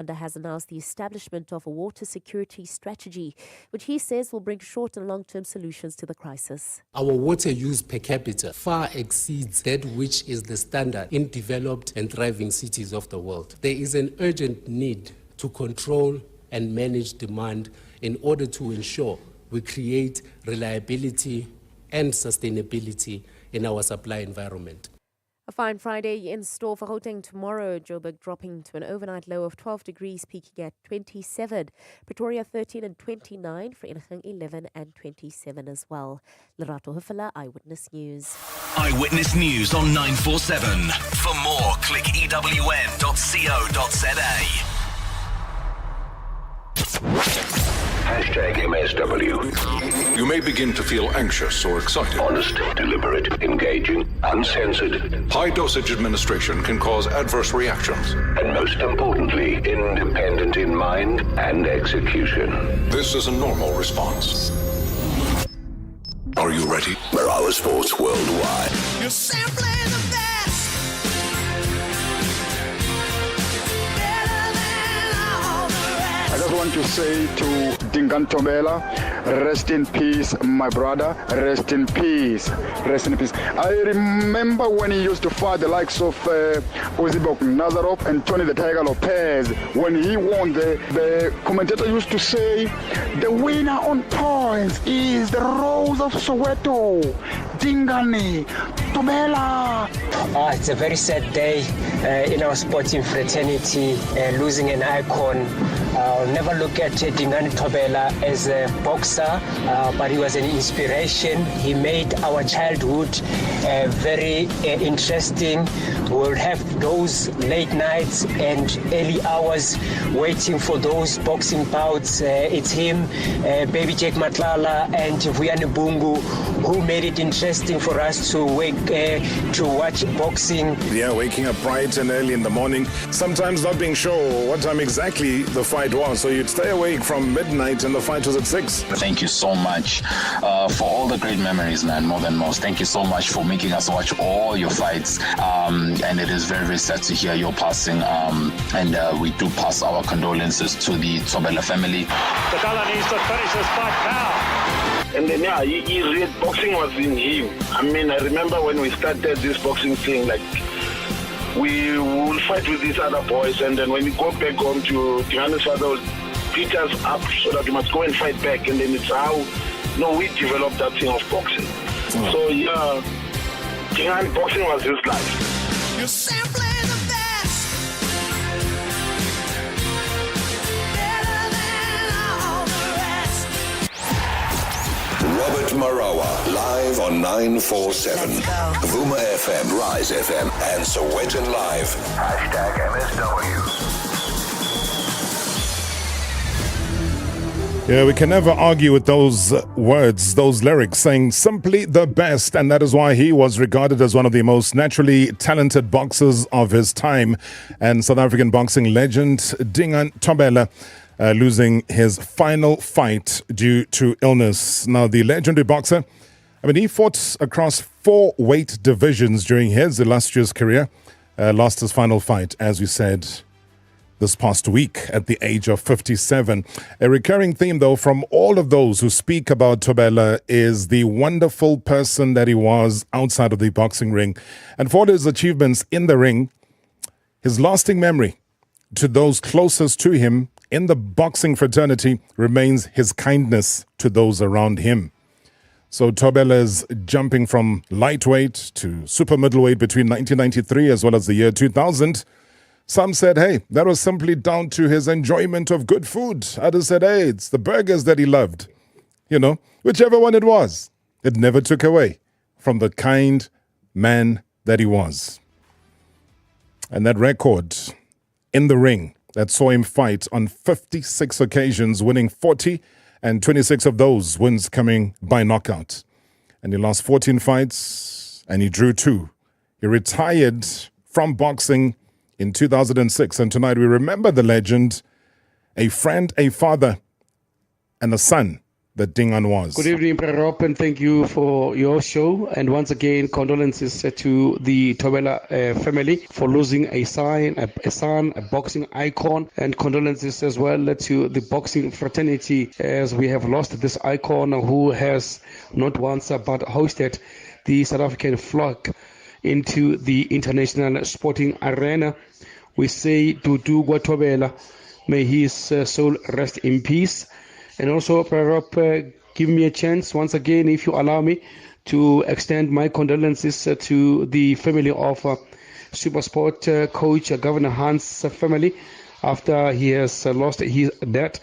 Honda has announced the establishment of a water security strategy, which he says will bring short and long-term solutions to the crisis. Our water use per capita far exceeds that which is the standard in developed and thriving cities of the world. There is an urgent need to control and manage demand in order to ensure we create reliability and sustainability in our supply environment. A fine Friday in store for Gauteng tomorrow. Joburg dropping to an overnight low of 12 degrees, peaking at 27. Pretoria 13 and 29. Vereniging 11 and 27 as well. Lerato Hufela, Eyewitness News. Eyewitness News on 947. For more, click ewn.co.za. #MSW. You may begin to feel anxious or excited. Honest, deliberate, engaging, uncensored. High dosage administration can cause adverse reactions. And most importantly, independent in mind and execution. This is a normal response. Are you ready? Marawa Sports Worldwide. You're simply the best. I just want to say to Dingaan Thobela, rest in peace, my brother. Rest in peace. Rest in peace. I remember when he used to fight the likes of Ozibok Nazarov and Tony the Tiger Lopez. When he won, the commentator used to say, the winner on points is the Rose of Soweto, Dingaan Thobela. It's a very sad day in our sporting fraternity, losing an icon. I'll never look at Dingaan Thobela as a boxer, but he was an inspiration. He made our childhood very interesting. We'll have those late nights and early hours waiting for those boxing bouts. It's him, Baby Jake Matlala, and Vuyani Bungu, who made it interesting for us to watch boxing. Yeah, waking up bright and early in the morning, sometimes not being sure what time exactly the fight was. So you'd stay awake from midnight and the fight was at 6. Thank you so much for all the great memories, man, more than most. Thank you so much for making us watch all your fights. And it is very, very sad to hear your passing. And we do pass our condolences to the Thobela family. The fella needs to finish this fight now. And then, yeah, he read boxing was in him. I mean, I remember when we started this boxing thing, like, we will fight with these other boys, and then when we go back home to Dingaan's father will beat us up so that we must go and fight back, and then it's how, we developed that thing of boxing. Oh. So, yeah, Dingaan boxing was his life. You're simply the best. Better than all the rest. Robert Marawa, live on 947. Vuma FM, Rise FM, and Sowetan Live. #MSW. Yeah, we can never argue with those words, those lyrics, saying simply the best. And that is why he was regarded as one of the most naturally talented boxers of his time. And South African boxing legend Dingaan Thobela losing his final fight due to illness. Now, the legendary boxer, he fought across 4 weight divisions during his illustrious career. Lost his final fight, as we said, this past week at the age of 57. A recurring theme, though, from all of those who speak about Thobela is the wonderful person that he was outside of the boxing ring. And for his achievements in the ring, his lasting memory to those closest to him in the boxing fraternity remains his kindness to those around him. So Thobela's jumping from lightweight to super middleweight between 1993 as well as the year 2000. Some said, hey, that was simply down to his enjoyment of good food. Others said, hey, it's the burgers that he loved. Whichever one it was, it never took away from the kind man that he was. And that record in the ring that saw him fight on 56 occasions, winning 40 and 26 of those wins coming by knockout. And he lost 14 fights and he drew 2. He retired from boxing in 2006. And tonight we remember the legend, a friend, a father, and a son that Dingaan was. Good evening, Prerop, and thank you for your show. And once again, condolences to the Thobela family for losing a son, a boxing icon, and condolences as well to the boxing fraternity as we have lost this icon who has not once but hosted the South African flag into the international sporting arena. We say to Dingaan Thobela, may his soul rest in peace. And also, Prerop, give me a chance once again, if you allow me, to extend my condolences to the family of Supersport coach Governor Hans' family after he has lost his dad.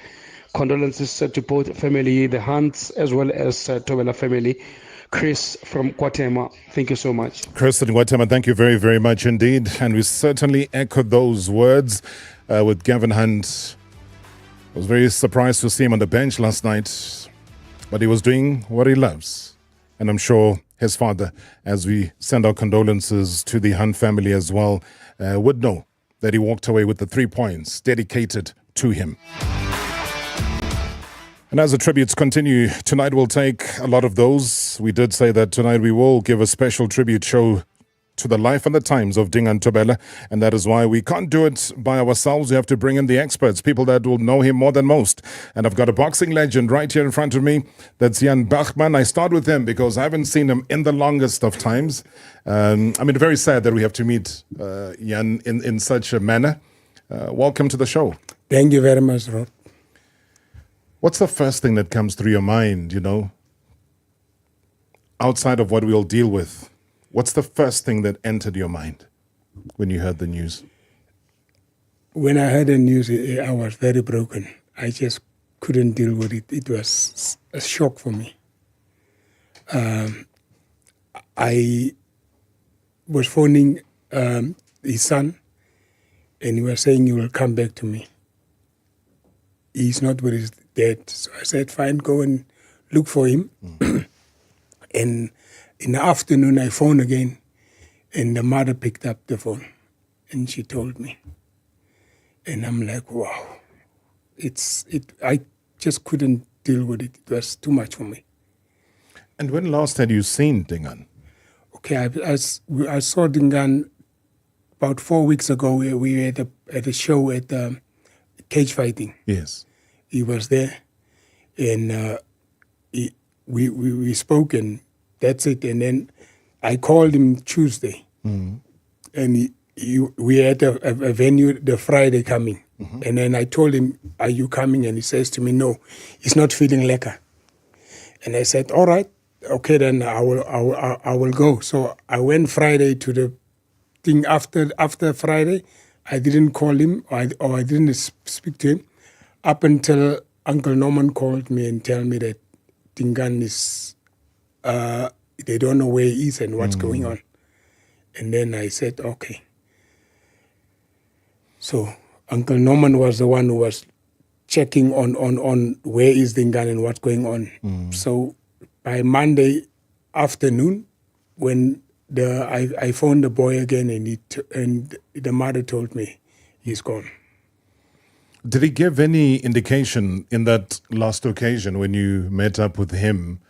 Condolences to both family, the Hans as well as Thobela family. Chris from Guatemala, thank you so much. Chris in Guatemala, thank you very, very much indeed. And we certainly echo those words with Gavin Hunt. I was very surprised to see him on the bench last night, but he was doing what he loves. And I'm sure his father, as we send our condolences to the Hunt family as well, would know that he walked away with the 3 points dedicated to him. And as the tributes continue, tonight we'll take a lot of those. We did say that tonight we will give a special tribute show to the life and the times of Dingaan Thobela, and that is why we can't do it by ourselves. We have to bring in the experts, people that will know him more than most. And I've got a boxing legend right here in front of me. That's Jan Bachman. I start with him because I haven't seen him in the longest of times. Very sad that we have to meet Jan in such a manner. Welcome to the show. Thank you very much, Rob. What's the first thing that comes through your mind, outside of what we'll deal with? What's the first thing that entered your mind when you heard the news? When I heard the news, I was very broken. I just couldn't deal with it. It was a shock for me. I was phoning his son, and he was saying he will come back to me. He's not with his dad. So I said, fine, go and look for him. And in the afternoon, I phoned again, and the mother picked up the phone, and she told me. And I'm like, wow. I just couldn't deal with it. It was too much for me. And when last had you seen Dingaan? Okay, I saw Dingaan about 4 weeks ago. We were at a show at cage fighting. Yes. He was there, and we spoke, and that's it. And then I called him Tuesday, and we had a venue the Friday coming. And then I told him, are you coming? And he says to me, no, he's not feeling lekker. And I said, all right, okay, then I will go. So I went Friday to the thing. After Friday, I didn't call him or I didn't speak to him up until Uncle Norman called me and tell me that Dingaan is, they don't know where he is and what's going on. And then I said, okay. So Uncle Norman was the one who was checking on where is Dingaan and what's going on. So by Monday afternoon, when I phoned the boy again, and the mother told me he's gone. Did he give any indication in that last occasion when you met up with him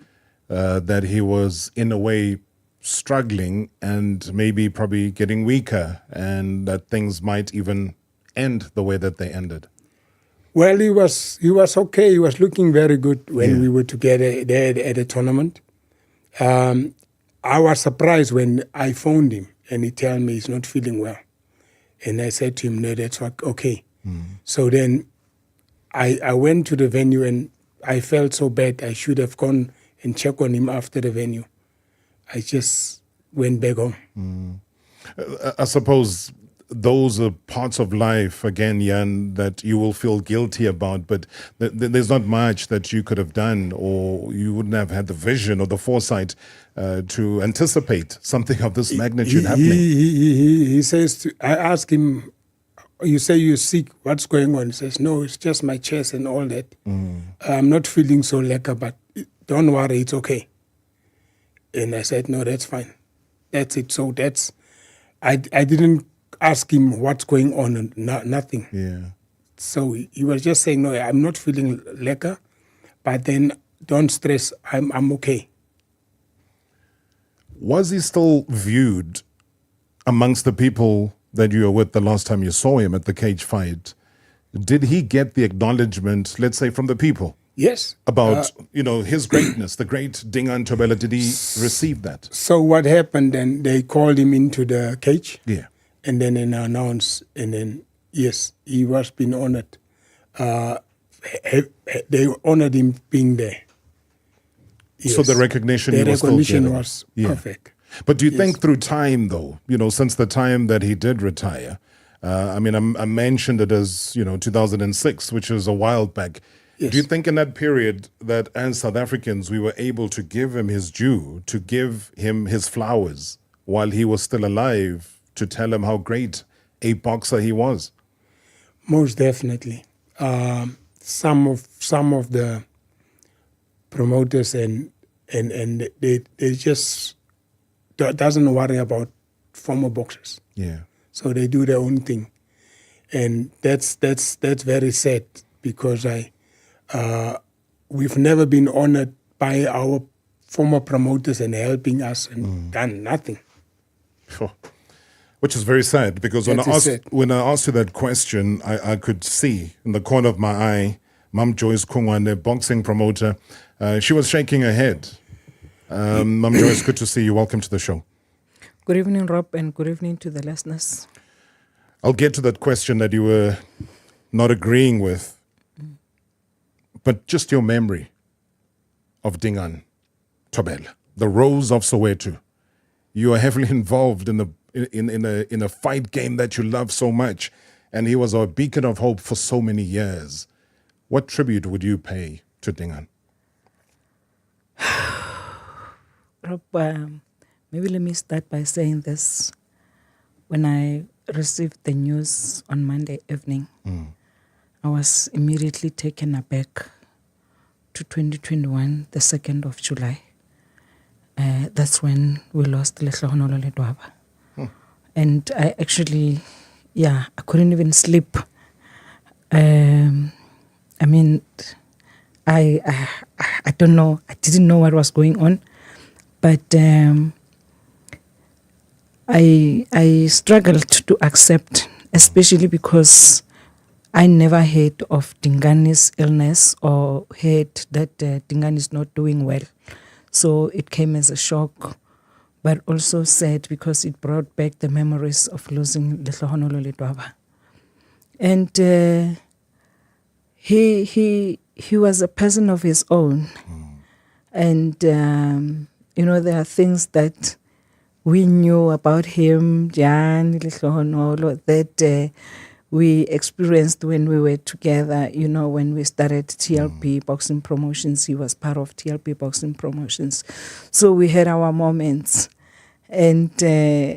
that he was in a way struggling and maybe probably getting weaker, and that things might even end the way that they ended? Well, he was okay. He was looking very good when we were together there at a tournament. I was surprised when I phoned him and he told me he's not feeling well. And I said to him, no, that's okay. So then I went to the venue and I felt so bad. I should have gone and checked on him after the venue. I just went back home. I suppose those are parts of life, again, Jan, that you will feel guilty about, but there's not much that you could have done, or you wouldn't have had the vision or the foresight to anticipate something of this magnitude happening. He says, I asked him, you say you're sick, what's going on? He says, no, it's just my chest and all that. I'm not feeling so lekker, but don't worry, it's okay. And I said, no, that's fine. That's it. So I didn't ask him what's going on and nothing. Yeah. So he was just saying, no, I'm not feeling lekker. But then don't stress, I'm okay. Was he still viewed amongst the people that you were with the last time you saw him at the cage fight? Did he get the acknowledgement, let's say, from the people? Yes. About, his greatness, the great Dingaan Thobela, did he receive that? So what happened then, they called him into the cage. Yeah. And then announced, and then, yes, he was being honored. They honored him being there. Yes. So the recognition the was recognition still was perfect. But do you think through time, though, since the time that he did retire, I mentioned it as, 2006, which is a while back. Yes. Do you think in that period that as South Africans, we were able to give him his due, to give him his flowers while he was still alive, to tell him how great a boxer he was? Most definitely. Some of the promoters and they just doesn't worry about former boxers. Yeah. So they do their own thing, and that's very sad because we've never been honored by our former promoters and helping us and done nothing. Sure. Which is very sad because when I asked you that question, I could see in the corner of my eye, Mam Joyce Kungwane, boxing promoter. She was shaking her head. Mam Joyce, good to see you. Welcome to the show. Good evening, Rob, and good evening to the listeners. I'll get to that question that you were not agreeing with, but just your memory of Dingaan Thobela, the Rose of Soweto. You are heavily involved in a fight game that you love so much, and he was our beacon of hope for so many years. What tribute would you pay to Dingaan? Rob, maybe let me start by saying this. When I received the news on Monday evening, I was immediately taken aback to 2021, the 2nd of July. That's when we lost Lehlohonolo Ledwaba. And I actually, I couldn't even sleep. I don't know. I didn't know what was going on. But I struggled to accept, especially because I never heard of Dingaan's illness or heard that Dingaan is not doing well. So it came as a shock, but also sad because it brought back the memories of losing Lehlohonolo Ledwaba. And he was a person of his own. And, there are things that we knew about him, Jan Lehlohonolo, that we experienced when we were together, when we started TLP Boxing Promotions. He was part of TLP Boxing Promotions. So we had our moments. And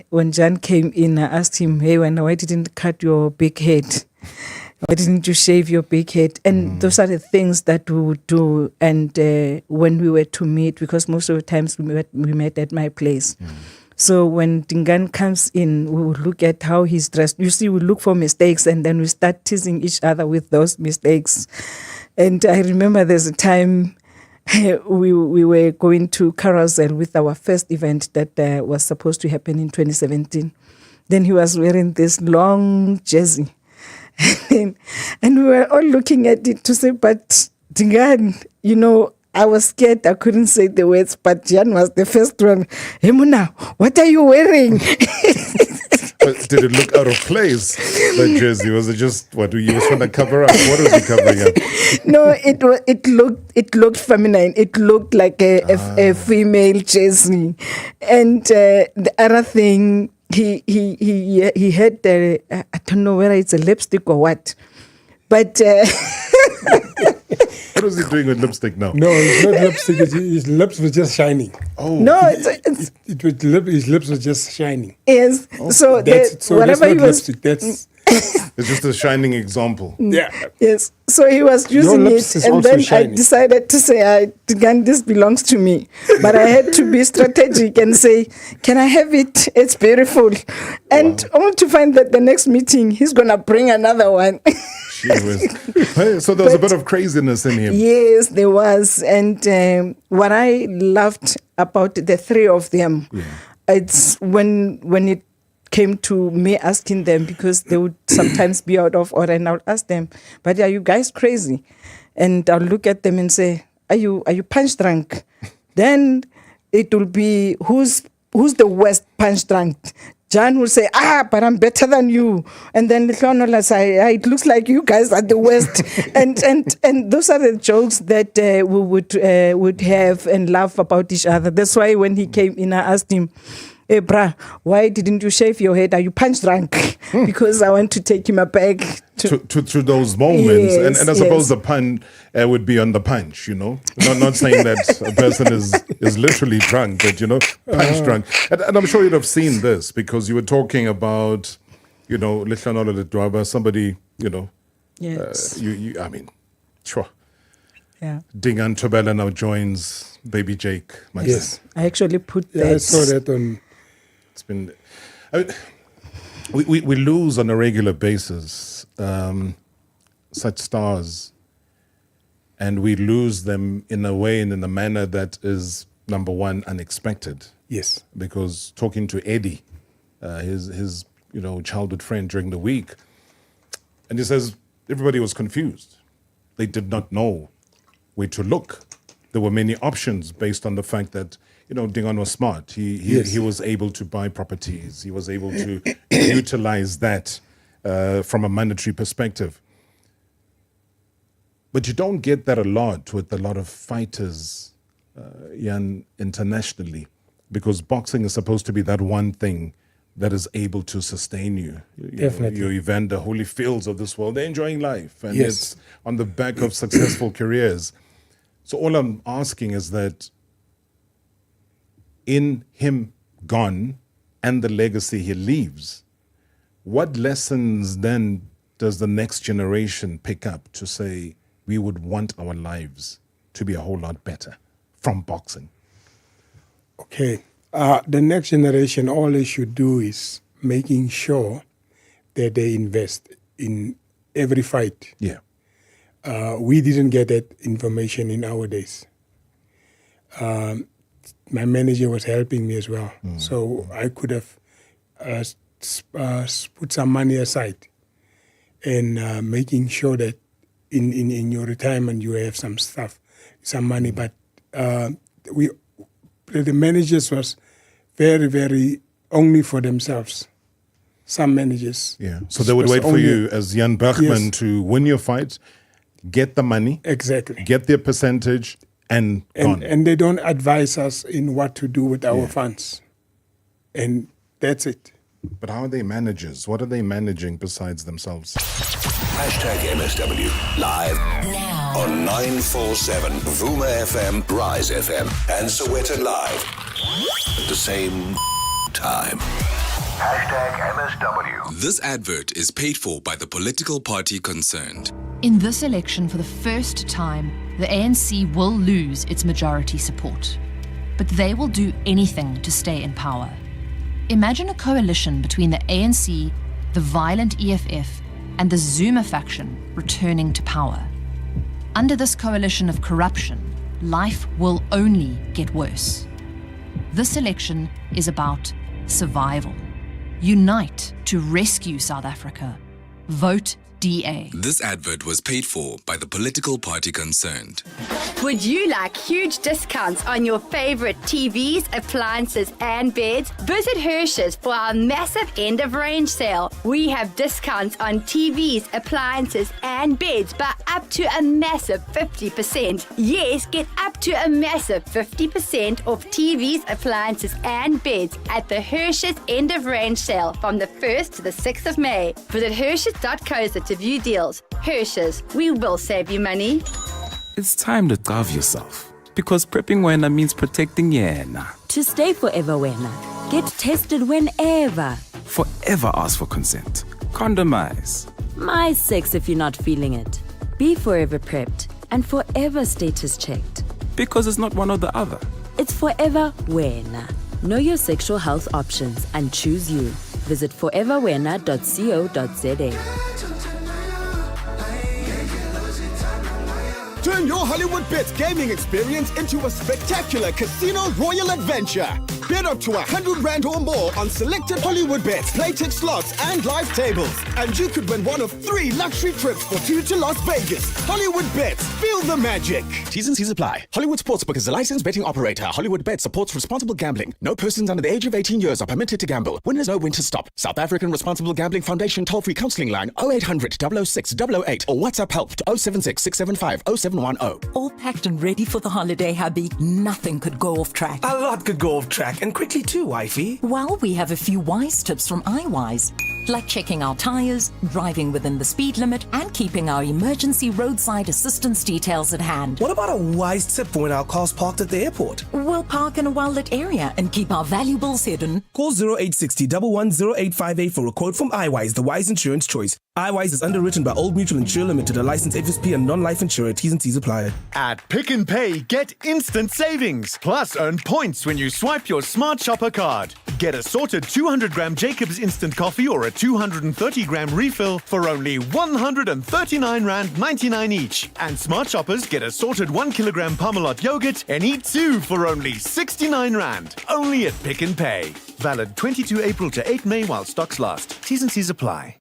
when Jan came in, I asked him, hey, why didn't you cut your big head? Why didn't you shave your big head? And those are the things that we would do. And when we were to meet, because most of the times we met at my place. So when Dingaan comes in, we would look at how he's dressed. You see, we look for mistakes and then we start teasing each other with those mistakes. And I remember there's a time we were going to Carousel with our first event that was supposed to happen in 2017. Then he was wearing this long jersey. And we were all looking at it to say, but Dingaan, I was scared. I couldn't say the words, but Jan was the first one. Hey, Muna, what are you wearing? But did it look out of place, that jersey? Was it just, what, you were trying to cover up? What was he covering up? No, it looked feminine. It looked like a female jersey. And the other thing, he had, I don't know whether it's a lipstick or what, but... What was he doing with lipstick now? No, it's not lipstick. His lips were just shining. Oh. No, his lips were just shining. Yes. Oh. So whatever he was... lipstick. That's... It's just a shining example. Yeah. Yes. So he was using it, and then shiny. I decided to say, Dingaan, this belongs to me. But I had to be strategic and say, can I have it? It's beautiful. And only to find that the next meeting, he's going to bring another one. So there was a bit of craziness in him. Yes, there was. And what I loved about the three of them, it's when it came to me asking them, because they would sometimes be out of order, and I would ask them, but are you guys crazy? And I'll look at them and say, are you punch drunk? Then it will be, who's the worst punch drunk? John will say, but I'm better than you. And then Lehono will say, it looks like you guys are the worst. and those are the jokes that we would have and laugh about each other. That's why when he came in, I asked him, hey, brah, why didn't you shave your head? Are you punch drunk? Because I want to take him back to those moments. Yes, and I suppose the pun would be on the punch, Not saying that a person is literally drunk, but, punch drunk. And I'm sure you'd have seen this because you were talking about, Lehlanolo Ledwaba, somebody, Yes. I mean, sure. Yeah. Dingaan Thobela now joins Baby Jake. Yes. I actually put that. I saw that on. It's been. We lose on a regular basis such stars, and we lose them in a way and in a manner that is, number one, unexpected. Yes. Because talking to Eddie, his childhood friend during the week, and he says everybody was confused. They did not know where to look. There were many options based on the fact that, Dingaan was smart. He was able to buy properties. He was able to utilize that from a monetary perspective. But you don't get that a lot with a lot of fighters, internationally, because boxing is supposed to be that one thing that is able to sustain you. Definitely. Your Evander Holyfields of this world, they're enjoying life. And it's on the back of successful careers. So all I'm asking is that in him gone and the legacy he leaves, what lessons then does the next generation pick up to say we would want our lives to be a whole lot better from boxing? Okay. The next generation, all they should do is making sure that they invest in every fight. Yeah. We didn't get that information in our days. My manager was helping me as well. So I could have put some money aside and making sure that in your retirement you have some money. But the managers was very, very only for themselves. Some managers. Yeah. So they would wait for you as Jan Bergman to win your fight, get the money. Exactly. Get their percentage and gone. And they don't advise us in what to do with our funds. And that's it. But how are they managers? What are they managing besides themselves? #MSW live now on 947 Vuma FM, Rise FM, and Sowetan Live at the same time. #MSW. This advert is paid for by the political party concerned. In this election, for the first time, the ANC will lose its majority support. But they will do anything to stay in power. Imagine a coalition between the ANC, the violent EFF, and the Zuma faction returning to power. Under this coalition of corruption, life will only get worse. This election is about survival. Unite to rescue South Africa. Vote DA. This advert was paid for by the political party concerned. Would you like huge discounts on your favorite TVs, appliances, and beds? Visit Hirsch's for our massive end of range sale. We have discounts on TVs, appliances, and beds by up to a massive 50%. Yes, get up to a massive 50% off TVs, appliances, and beds at the Hirsch's end of range sale from the 1st to the 6th of May. Visit Hirsch's.co.za to view deals. Hirsch's, we will save you money. It's time to starve yourself, because prepping wena means protecting yena. To stay forever wena, get tested whenever. Forever ask for consent. Condomize. My sex if you're not feeling it. Be forever prepped and forever status checked. Because it's not one or the other. It's forever wena. Know your sexual health options and choose you. Visit foreverwena.co.za. Turn your Hollywood Bets gaming experience into a spectacular casino royal adventure. Bet up to 100 Rand or more on selected Hollywood Bets, Playtech slots, and live tables. And you could win one of 3 luxury trips for 2 to Las Vegas. Hollywood Bets, feel the magic. T's and C's apply. Hollywood Sportsbook is a licensed betting operator. Hollywood Bet supports responsible gambling. No persons under the age of 18 years are permitted to gamble. Winners know when to stop. South African Responsible Gambling Foundation toll-free counselling line 0800 006 008 or WhatsApp help to 076 675 0710. All packed and ready for the holiday, hubby. Nothing could go off track. A lot could go off track, and quickly too, wifey. Well, we have a few wise tips from iWise, like checking our tires, driving within the speed limit, and keeping our emergency roadside assistance details at hand. What about a wise tip for when our car's parked at the airport? We'll park in a well-lit area and keep our valuables hidden. Call 0860 110858 for a quote from iWise, the wise insurance choice. iWise is underwritten by Old Mutual Insure Limited, a licensed FSP and non-life insurer. T's and C's apply. At Pick n Pay, get instant savings, plus earn points when you swipe your Smart Shopper card. Get a sorted 200-gram Jacob's Instant Coffee or a 230-gram refill for only 139 Rand 99 each. And Smart Shoppers get a sorted 1 kilogram Parmalat yogurt and eat 2 for only 69 Rand. Only at Pick n Pay. Valid 22 April to 8 May while stocks last. T's and C's apply.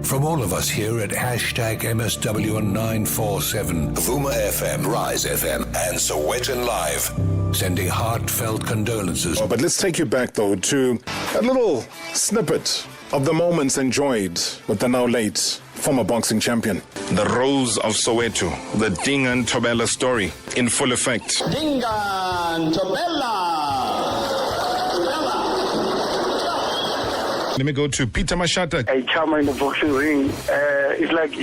From all of us here at #MSW947, Vuma FM, Rise FM, and Sowetan Live, sending heartfelt condolences. Oh, but let's take you back, though, to a little snippet of the moments enjoyed with the now late former boxing champion. The Rose of Soweto, the Dingaan Thobela story in full effect. Dingaan Thobela. Let me go to Peter Mashata. A charmer in the boxing ring. It's like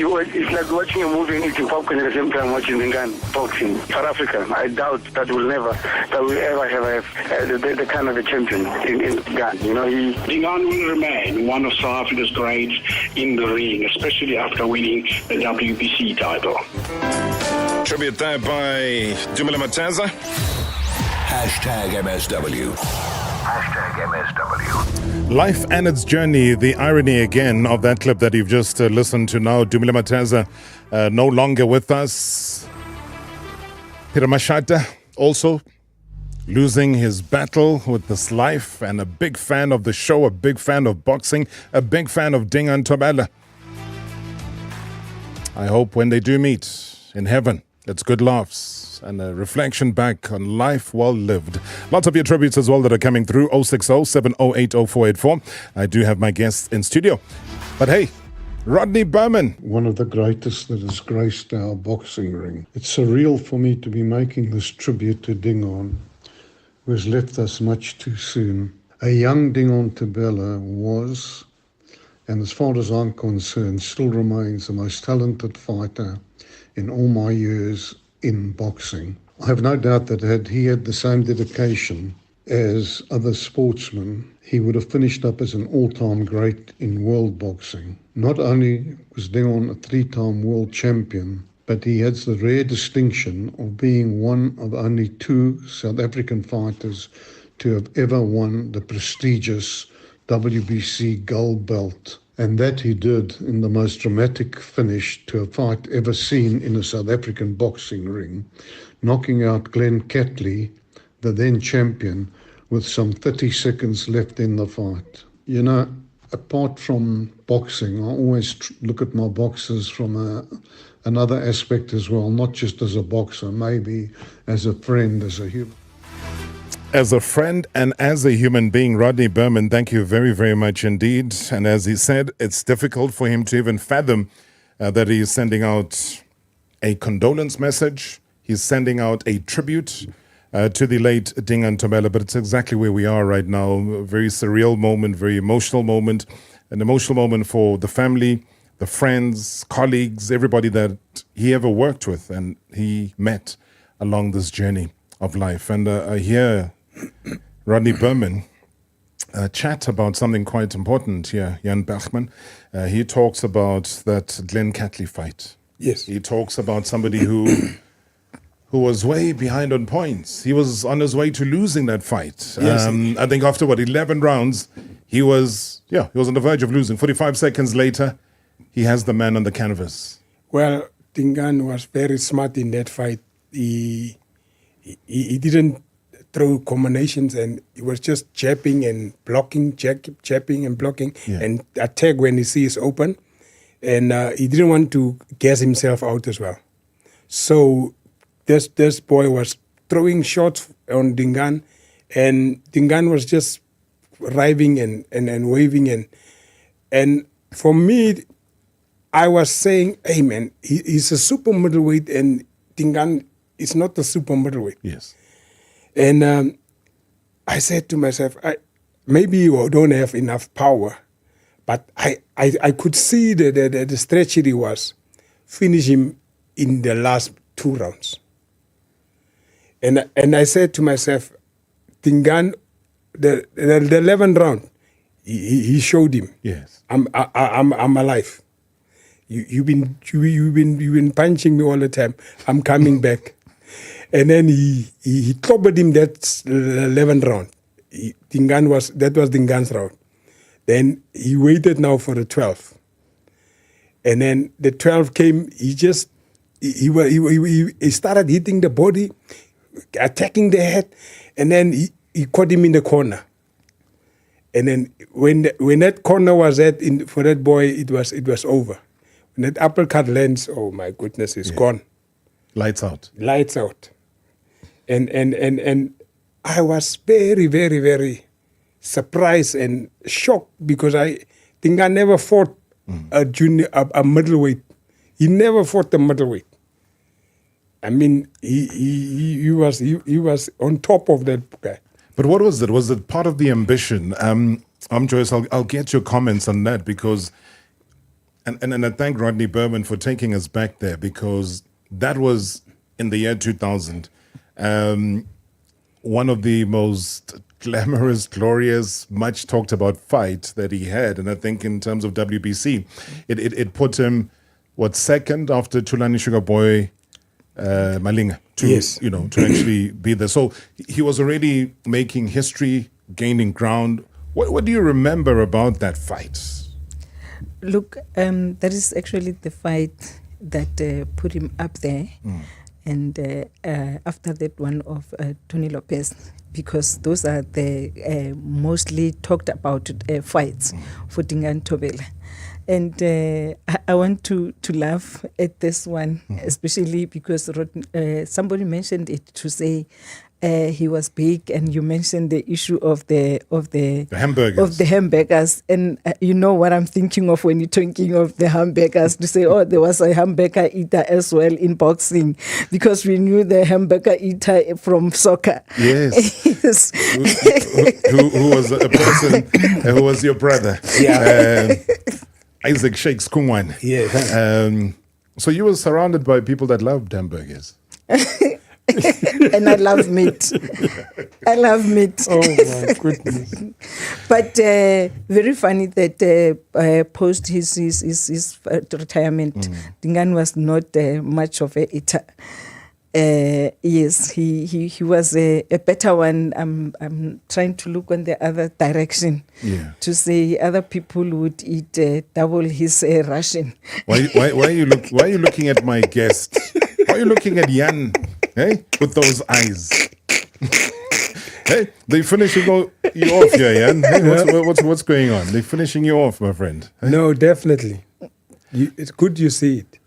watching a movie and eating popcorn at the same time watching Dingaan boxing. South Africa, I doubt that we'll ever have the kind of a champion in Dingaan. You know, Dingaan will remain one of South Africa's greats in the ring, especially after winning the WBC title. Tribute there by Dumela Mataza. #MSW. #MSW. Life and its journey, the irony again of that clip that you've just listened to now. Dumela Mataza no longer with us. Peter Mashata also losing his battle with this life, and a big fan of the show, a big fan of boxing, a big fan of Dingaan Thobela. I hope when they do meet in heaven, it's good laughs and a reflection back on life well lived. Lots of your tributes as well that are coming through. 060 708 0484. I do have my guests in studio. But hey, Rodney Berman. One of the greatest that has graced our boxing ring. It's surreal for me to be making this tribute to Dingaan, who has left us much too soon. A young Dingaan Thobela was, and as far as I'm concerned, still remains the most talented fighter in all my years in boxing. I have no doubt that had he had the same dedication as other sportsmen, he would have finished up as an all-time great in world boxing. Not only was Dingaan a 3-time world champion, but he has the rare distinction of being one of only 2 South African fighters to have ever won the prestigious WBC gold belt. And that he did in the most dramatic finish to a fight ever seen in a South African boxing ring, knocking out Glenn Catley, the then champion, with some 30 seconds left in the fight. You know, apart from boxing, I always look at my boxers from another aspect as well, not just as a boxer, maybe as a friend, as a human. As a friend and as a human being, Rodney Berman, thank you very, very much indeed. And as he said, it's difficult for him to even fathom that he is sending out a condolence message. He's sending out a tribute to the late Dingaan Thobela, but it's exactly where we are right now. A very surreal moment, very emotional moment, an emotional moment for the family, the friends, colleagues, everybody that he ever worked with and he met along this journey of life. And I hear Rodney Berman chat about something quite important here, Jan Bergman. He talks about that Glenn Catley fight. Yes. He talks about somebody who was way behind on points. He was on his way to losing that fight. Yes. I think after 11 rounds, he was on the verge of losing. 45 seconds later, he has the man on the canvas? Well, Dingaan was very smart in that fight. He didn't throw combinations, and he was just jabbing and blocking, jabbing and blocking, and attack when he sees open. And he didn't want to gas himself out as well. So this boy was throwing shots on Dingaan, and Dingaan was just writhing and waving. And for me, I was saying, hey man, he's a super middleweight, and Dingaan is not a super middleweight. Yes. And I said to myself, maybe you don't have enough power, but I could see the strategy was finish him in the last 2 rounds. And I said to myself, Dingaan, the 11th round, he showed him. Yes. I'm alive. You've been punching me all the time. I'm coming back. And then he clobbered him that 11th round. That was Dingaan's round. Then he waited now for the 12th. And then the 12th came, he started hitting the body, attacking the head, and then he caught him in the corner. And then when that corner was for that boy, it was over. When that uppercut lands, oh my goodness, it's gone. Lights out. Lights out. And I was very, very, very surprised and shocked because I think I never fought a middleweight. He never fought a middleweight. I mean, he was on top of that guy. But what was it? Was it part of the ambition? Joyce, I'll get your comments on that because, and I thank Rodney Berman for taking us back there because that was in the year 2000. One of the most glamorous, glorious, much talked about fight that he had. And I think in terms of WBC, it put him, second after Tulani Sugar Boy Malinga to actually be there. So he was already making history, gaining ground. What do you remember about that fight? Look, that is actually the fight that put him up there. And after that one of Tony Lopez, because those are the mostly talked about fights for Dingaan Thobela. And I want to laugh at this one, especially because somebody mentioned it to say he was big, and you mentioned the issue of the hamburgers. Of the hamburgers, and you know what I'm thinking of when you're talking of the hamburgers. To say, there was a hamburger eater as well in boxing, because we knew the hamburger eater from soccer. Yes. who was a person who was your brother? Yeah. Isaac Shakes Kungwan. Yeah. So you were surrounded by people that loved hamburgers. And I love meat. I love meat. Oh my goodness! But very funny that post his retirement, Dingaan was not much of a eater. Yes, he was a better one. I'm trying to look on the other direction to say other people would eat double his ration. Why are you looking at my guest? Why are you looking at Jan? Hey, with those eyes. Hey, they finishing you off here, Jan. Hey, what's going on? They finishing you off, my friend. Hey? No, definitely. It's good you see it.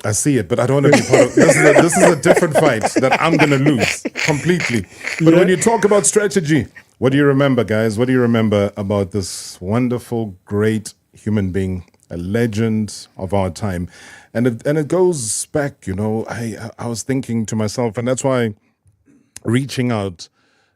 I see it, but I don't want to be part of this is a different fight that I'm going to lose completely. But when you talk about strategy, what do you remember, guys? What do you remember about this wonderful, great human being, a legend of our time? And it goes back, I was thinking to myself, and that's why reaching out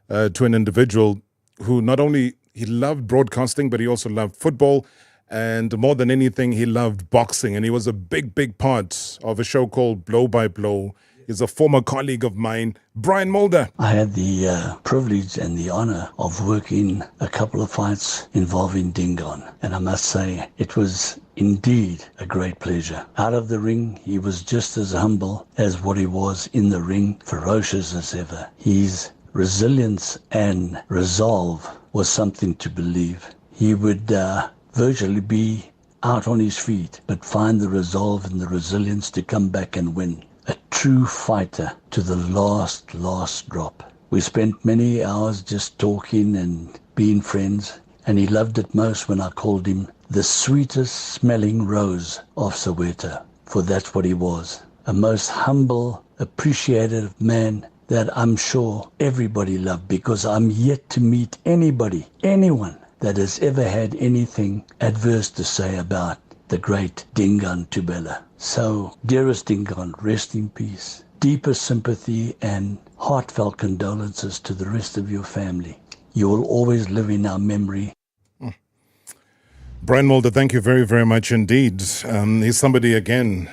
to an individual who not only he loved broadcasting, but he also loved football. And more than anything, he loved boxing. And he was a big, big part of a show called Blow by Blow. He's a former colleague of mine, Brian Mulder. I had the privilege and the honor of working a couple of fights involving Dingaan. And I must say, it was indeed a great pleasure. Out of the ring, he was just as humble as what he was in the ring, ferocious as ever. His resilience and resolve was something to believe. He would virtually be out on his feet, but find the resolve and the resilience to come back and win. A true fighter to the last drop. We spent many hours just talking and being friends, and he loved it most when I called him the sweetest smelling rose of Soweto, for that's what he was. A most humble, appreciative man that I'm sure everybody loved, because I'm yet to meet anyone that has ever had anything adverse to say about the great Dingaan Thobela. So, dearest Dingaan, rest in peace. Deepest sympathy and heartfelt condolences to the rest of your family. You will always live in our memory. Brian Mulder, thank you very, very much indeed. He's somebody, again,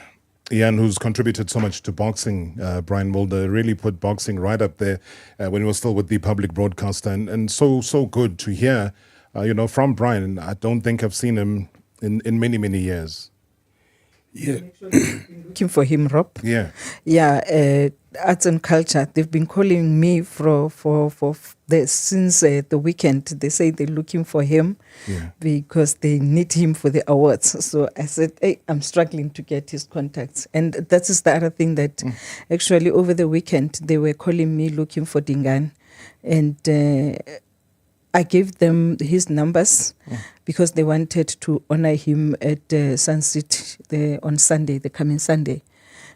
Ian, who's contributed so much to boxing. Brian Mulder really put boxing right up there when he was still with the public broadcaster. And so good to hear, from Brian. I don't think I've seen him in many, many years. Yeah. Looking for him, Rob. Yeah. Yeah, arts and culture. They've been calling me since the weekend. They say they're looking for him because they need him for the awards. So I said, hey, I'm struggling to get his contacts. And that is the other thing that actually over the weekend they were calling me looking for Dingaan. And I gave them his numbers because they wanted to honor him at Sunset on Sunday, the coming Sunday.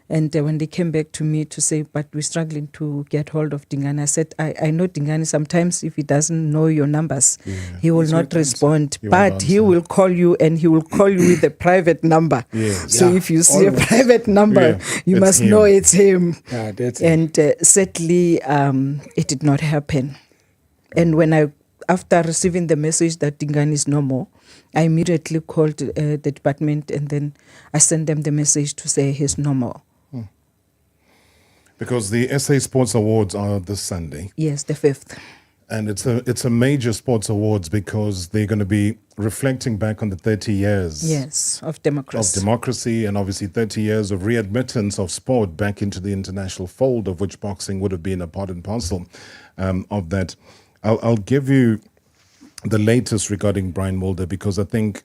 And when they came back to me to say, but we're struggling to get hold of Dingaan, I said, I know Dingaan, sometimes if he doesn't know your numbers, he will not respond. But he will call you, and he will call you with a private number. So if you see a private number, you must know it's him. And sadly, it did not happen. And after receiving the message that Dingaan is no more, I immediately called the department, and then I sent them the message to say he's no more. Because the SA Sports Awards are this Sunday. Yes, the 5th. And it's a major sports awards because they're going to be reflecting back on the 30 years. Yes, of democracy. Of democracy, and obviously 30 years of readmittance of sport back into the international fold, of which boxing would have been a part and parcel of that. I'll give you the latest regarding Brian Mulder, because I think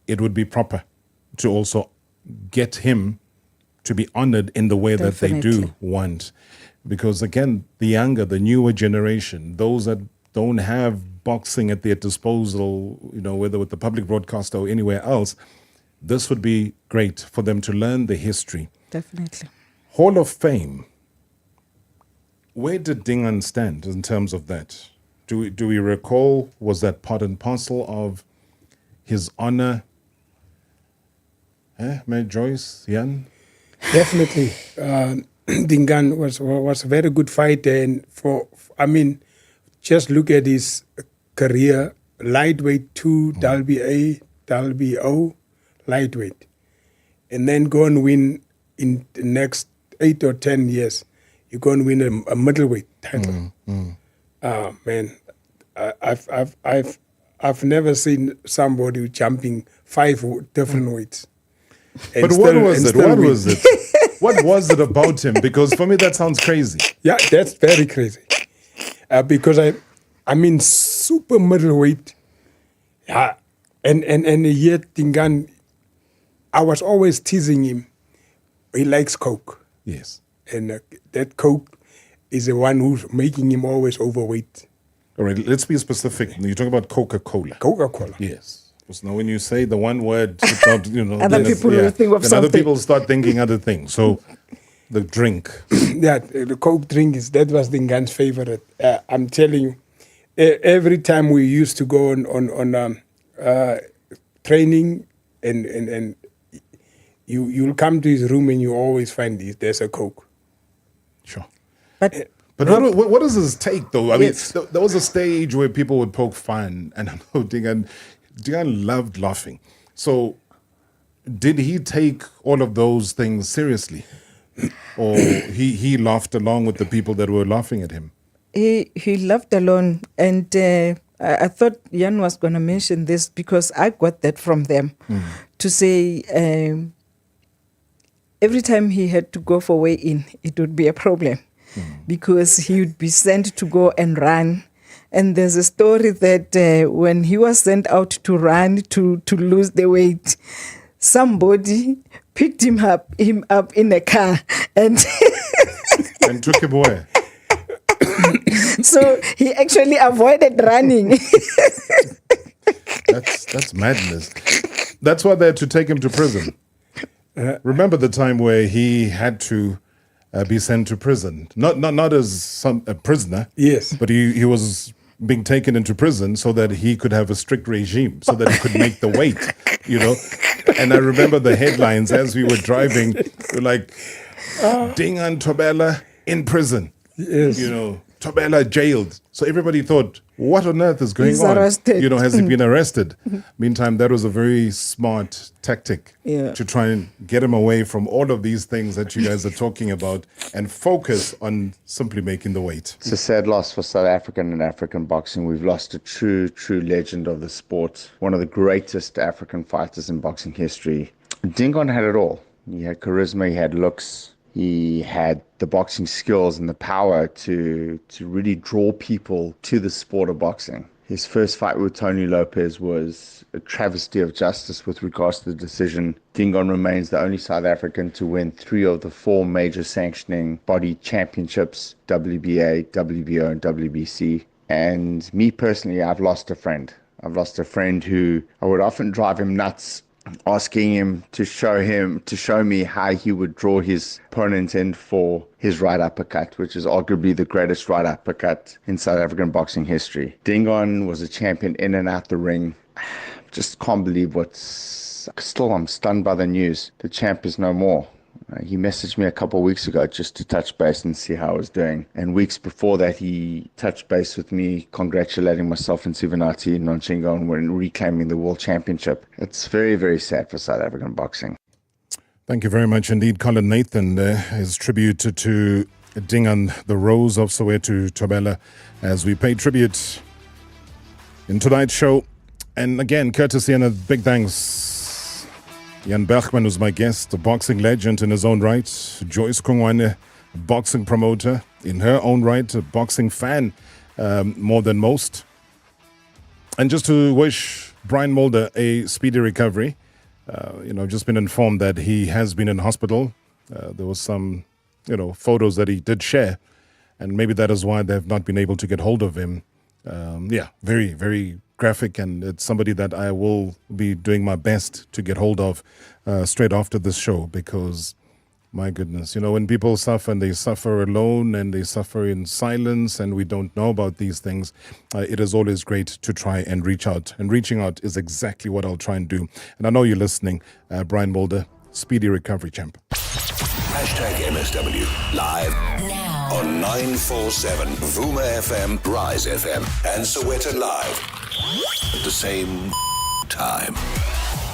it would be proper to also get him to be honored in the way that they do want. Because again, the newer generation, those that don't have boxing at their disposal, whether with the public broadcaster or anywhere else, this would be great for them to learn the history. Definitely. Hall of Fame. Where did Dingaan stand in terms of that? Do we recall, was that part and parcel of his honor? May Joyce, Jan? Definitely. Dingaan was a very good fighter, and just look at his career, lightweight 2, WBA, WBO, lightweight. And then go and win in the next 8 or 10 years, you go and win a middleweight title. Man, I've never seen somebody jumping 5 different weights. But what was it? What was it about him? Because for me, that sounds crazy. Yeah, that's very crazy. Because super middleweight. Yeah, and yet Dingaan, I was always teasing him. He likes Coke. Yes. And that Coke is the one who's making him always overweight. All right, let's be specific. You're talking about Coca-Cola. Coca-Cola. Yes. Because now when you say the one word, without, other people will think of something. Other people start thinking other things. So the drink. Yeah, the Coke drink that was Dingaan's favorite. I'm telling you, every time we used to go on training, and you'll come to his room and you always find there's a Coke. Sure. But what is his take, though? I mean, there was a stage where people would poke fun, and I know Dingaan loved laughing. So did he take all of those things seriously? Or he laughed along with the people that were laughing at him? He laughed alone, and I thought Jan was going to mention this because I got that from them to say every time he had to go for weigh-in, it would be a problem because he would be sent to go and run And there's a story that when he was sent out to run to lose the weight, somebody picked him up in a car and and took him away. So he actually avoided running. That's madness. That's why they had to take him to prison. Remember the time where he had to be sent to prison, not as a prisoner. Yes, but he was being taken into prison so that he could have a strict regime, so that he could make the weight, And I remember the headlines as we were driving, were like, Dingaan Thobela in prison. Yes. Thobela jailed. So everybody thought, what on earth is going He's on? arrested. Has he been arrested? Meantime, that was a very smart tactic to try and get him away from all of these things that you guys are talking about and focus on simply making the weight. It's a sad loss for South African and African boxing. We've lost a true legend of the sport. One of the greatest African fighters in boxing history. Dingaan had it all. He had charisma, he had looks. He had the boxing skills and the power to really draw people to the sport of boxing. His first fight with Tony Lopez was a travesty of justice with regards to the decision. Dingaan remains the only South African to win 3 of the 4 major sanctioning body championships, WBA, WBO, and WBC. And me personally, I've lost a friend. I've lost a friend who I would often drive him nuts, asking him to show me how he would draw his opponent in for his right uppercut, which is arguably the greatest right uppercut in South African boxing history. Dingaan was a champion in and out the ring. Just can't believe I'm stunned by the news. The champ is no more. He messaged me a couple of weeks ago just to touch base and see how I was doing. And weeks before that, he touched base with me, congratulating myself and Sivanati Nonchinga on reclaiming the world championship. It's very, very sad for South African boxing. Thank you very much indeed, Colin Nathan. His tribute to Dingaan, the Rose of Soweto Thobela, as we pay tribute in tonight's show. And again, courtesy and a big thanks, Jan Bergman, who's my guest, a boxing legend in his own right. Joyce Kongwane, a boxing promoter in her own right, a boxing fan more than most. And just to wish Brian Mulder a speedy recovery. I've just been informed that he has been in hospital. There was some, photos that he did share. And maybe that is why they've not been able to get hold of him. Very, very graphic, and it's somebody that I will be doing my best to get hold of straight after this show, because my goodness, when people suffer and they suffer alone and they suffer in silence and we don't know about these things, it is always great to try and reach out, and reaching out is exactly what I'll try and do. And I know you're listening. Brian Mulder, speedy recovery, champ. #MSW live now on 947 Vuma FM, Rise FM, and Soweto Live at the same time.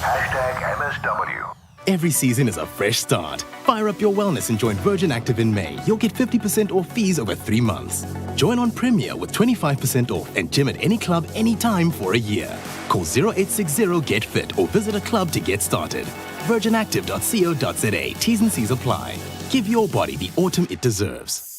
#MSW. Every season is a fresh start. Fire up your wellness and join Virgin Active in May. You'll get 50% off fees over 3 months. Join on Premier with 25% off and gym at any club anytime for a year. Call 0860-GET-FIT or visit a club to get started. virginactive.co.za. T's and C's apply. Give your body the autumn it deserves.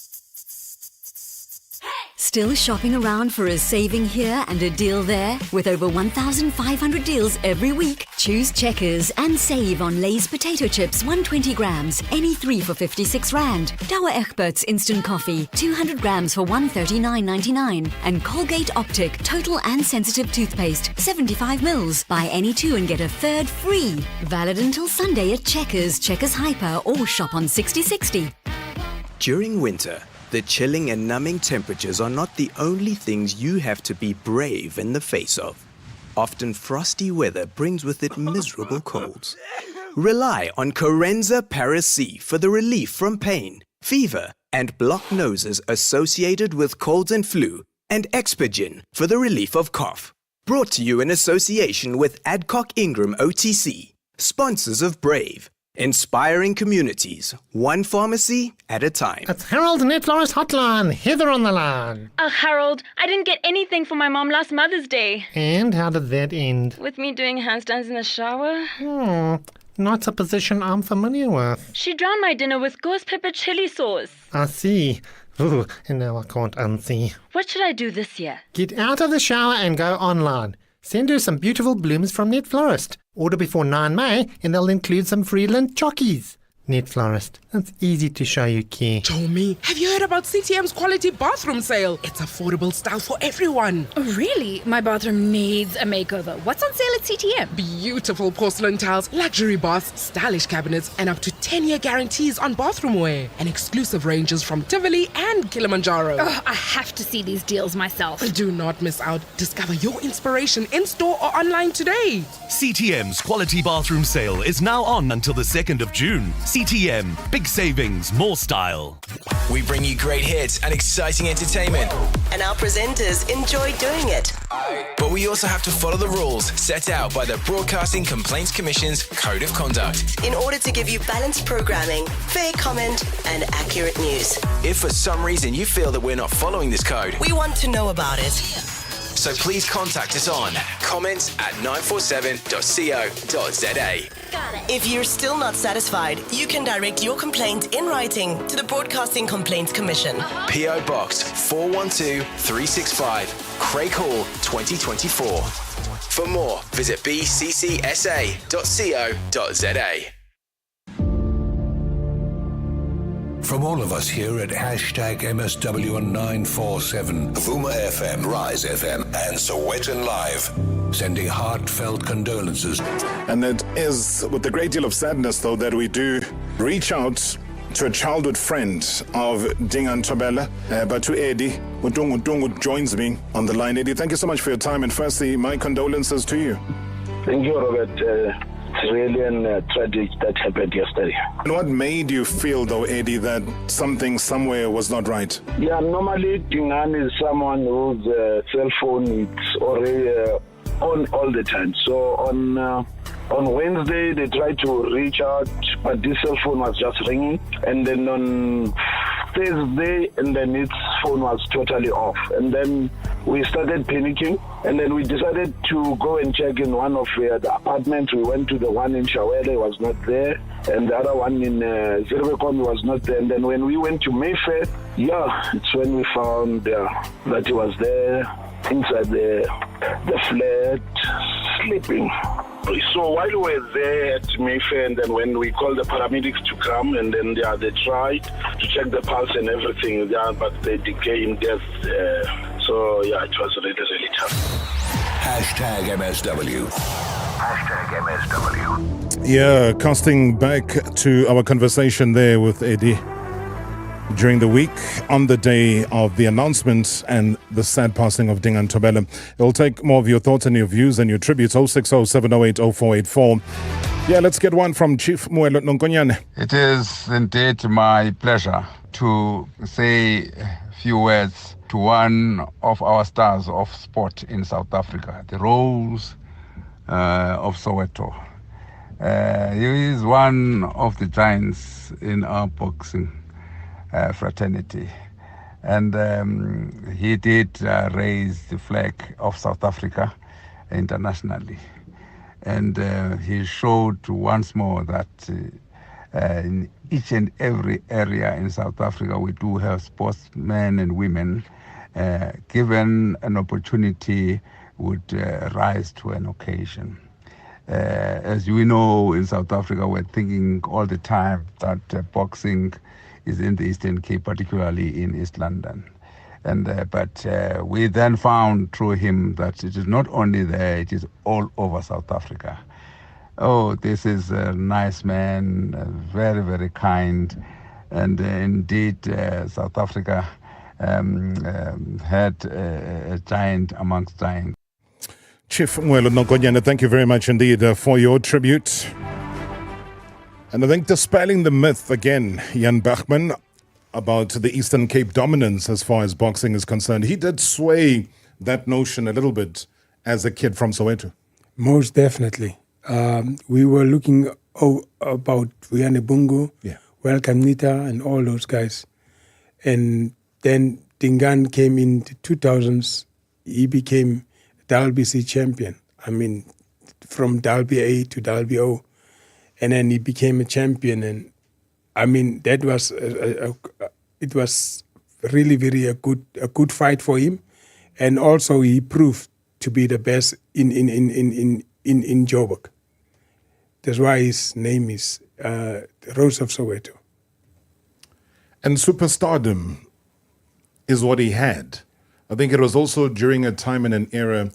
Still shopping around for a saving here and a deal there? With over 1,500 deals every week, choose Checkers and save on Lay's potato chips 120 grams, any 3 for 56 Rand. Douwe Egberts instant coffee 200 grams for 139.99, and Colgate Optic total and sensitive toothpaste 75 mils. Buy any 2 and get a third free. Valid until Sunday at Checkers, Checkers Hyper, or shop on 6060. During winter, the chilling and numbing temperatures are not the only things you have to be brave in the face of. Often frosty weather brings with it miserable colds. Rely on Corenza Paris C for the relief from pain, fever, and blocked noses associated with colds and flu, and Expigen for the relief of cough. Brought to you in association with Adcock Ingram OTC, sponsors of Brave. Inspiring communities, one pharmacy at a time. It's Harold Net Florist Hotline. Heather on the line. Oh, Harold, I didn't get anything for my mom last Mother's Day. And how did that end? With me doing handstands in the shower. Not a position I'm familiar with. She drowned my dinner with ghost pepper chili sauce. I see. Ooh, and now I can't unsee. What should I do this year? Get out of the shower and go online. Send her some beautiful blooms from Net Florist. Order before 9 May and they'll include some Friedland chockies. Net Florist. It's easy to show you care. Tommy, have you heard about CTM's quality bathroom sale? It's affordable style for everyone. Oh, really? My bathroom needs a makeover. What's on sale at CTM? Beautiful porcelain tiles, luxury baths, stylish cabinets, and up to 10-year guarantees on bathroom wear. And exclusive ranges from Tivoli and Kilimanjaro. Oh, I have to see these deals myself. Do not miss out. Discover your inspiration in-store or online today. CTM's quality bathroom sale is now on until the 2nd of June. CTM, big savings, more style. We bring you great hits and exciting entertainment. And our presenters enjoy doing it. But we also have to follow the rules set out by the Broadcasting Complaints Commission's Code of Conduct. In order to give you balanced programming, fair comment, and accurate news. If for some reason you feel that we're not following this code, we want to know about it. So please contact us on comments@947.co.za. If you're still not satisfied, you can direct your complaint in writing to the Broadcasting Complaints Commission. PO Box 412365, Craig Hall, 2024. For more, visit bccsa.co.za. From all of us here at #MSW947, Vuma FM, Rise FM, and Sowetan Live, sending heartfelt condolences. And it is with a great deal of sadness, though, that we do reach out to a childhood friend of Dingaan Thobela, but to Eddie. Utungu joins me on the line. Eddie, thank you so much for your time. And firstly, my condolences to you. Thank you, Robert. It's really tragic that happened yesterday. And what made you feel, though, Eddie, that something somewhere was not right? Yeah, normally Dingaan is someone whose cell phone is already on all the time. So on Wednesday, they tried to reach out, but this cell phone was just ringing. And then on Thursday, and then its phone was totally off. And then we started panicking. And then we decided to go and check in one of the apartments. We went to the one in Shawele, was not there. And the other one in Zerbekom was not there. And then when we went to Mayfair, it's when we found that he was there inside the flat, sleeping. So while we were there at Mayfair, and then when we called the paramedics to come, and then they tried to check the pulse and everything, but they decayed death. So it was really, really tough. #MSW. #MSW. Yeah, casting back to our conversation there with Eddie during the week on the day of the announcement and the sad passing of Dingaan Thobela. It'll take more of your thoughts and your views and your tributes. 060-708-0484. Yeah, let's get one from Chief Muelo Nonkonyane. It is indeed my pleasure to say a few words to one of our stars of sport in South Africa, the Rose of Soweto. He is one of the giants in our boxing fraternity, and he did raise the flag of South Africa internationally, and he showed once more that in each and every area in South Africa we do have sportsmen and women given an opportunity would rise to an occasion. As we know, in South Africa we're thinking all the time that boxing is in the Eastern Cape, particularly in East London. But we then found through him that it is not only there, it is all over South Africa. Oh, this is a nice man, very, very kind. And indeed, South Africa had a giant amongst giants. Chief Muelo Nonkonyane, thank you very much indeed for your tribute. And I think dispelling the myth again, Jan Bachman, about the Eastern Cape dominance as far as boxing is concerned. He did sway that notion a little bit as a kid from Soweto. Most definitely. We were looking about Vuyane Bungu, Welcome Nita, and all those guys. And then Dingaan came in the 2000s. He became WBC champion. I mean, from WBA to WBO. And then he became a champion. And I mean, that was, it was really very a good fight for him, and also he proved to be the best in Joburg. That's why his name is Rose of Soweto. And superstardom is what he had. I think it was also during a time and an era,